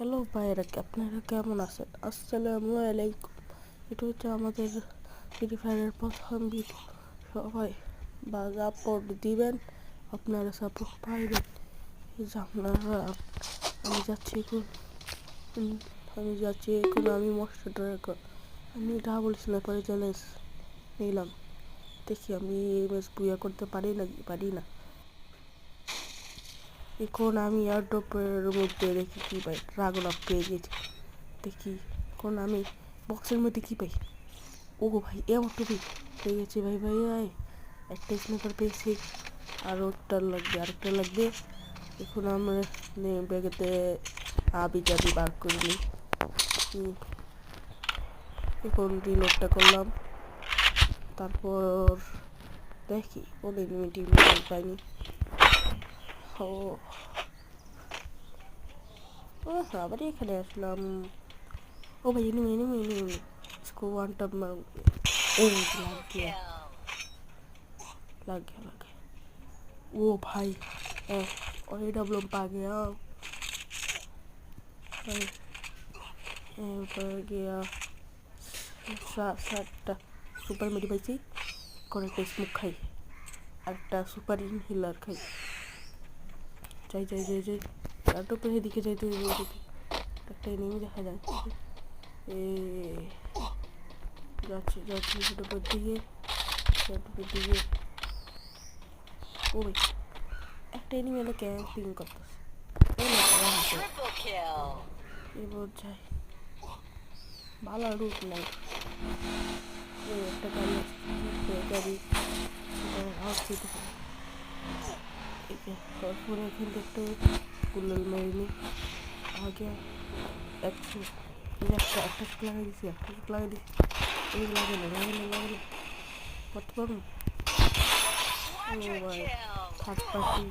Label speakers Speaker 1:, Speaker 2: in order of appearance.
Speaker 1: Hello ভাইয়েরা, আপনারা কেমন আছেন? আসসালামু আলাইকুম। এটা হচ্ছে আমাদের ফ্রি ফায়ারের প্রথম ভিডিও। সবাই সাপোর্ট দিবেন, আপনারা সাপোর্ট পাইবেন। এই যে আমি যাচ্ছি এখন আমি মস্ত ড্রাগন, আমি ডাবল স্নাইপারে চ্যালেঞ্জ নিলাম। দেখি আমি এই ম্যাচ বুয়া করতে পারি না। এখন আমি এয়ারড্রপের মধ্যে দেখি কি পাই, ড্রাগন আপ পেয়ে গেছি। দেখি এখন আমি বক্সের মধ্যে কি পাই। ও ভাই এমন টুপি পেয়ে গেছি ভাই। একটা স্নাইপার পেয়েছি, আরেকটা লাগবে। এখন আমরা ব্যাগেতে আবি জাবি বার করিনি। এখন রিলোডটা করলাম, তারপর দেখি কোন এনিমিটি পাইনি। ও আবার এখানে আসলাম। ও ভাই এনিমি इसको वन टप में लग गया। ओ भाई और AWM पा गया, ऊपर गया। सातटा सुपर मेडी पाইছি, করে একটা স্মোক খাই, একটা সুপার ইনহেলার খাই। যাই ল্যাপটপের এদিকে যাইতে একটা এনিমি দেখা যায়। যাচ্ছি ল্যাপটপের দিকে। ও ভাই একটা এনিমি এনে ক্যাম্পিং করতেছে। এবার যাই, ভালো রুট নাই। একটা গাড়ি আসছে, তারপরে এখান থেকে একটা গুল্লাল মারিনি আগে। একটা লাগাই দিছি এই লাগাইলে করতে পারবো। ও ভাই থার্ড পার্টি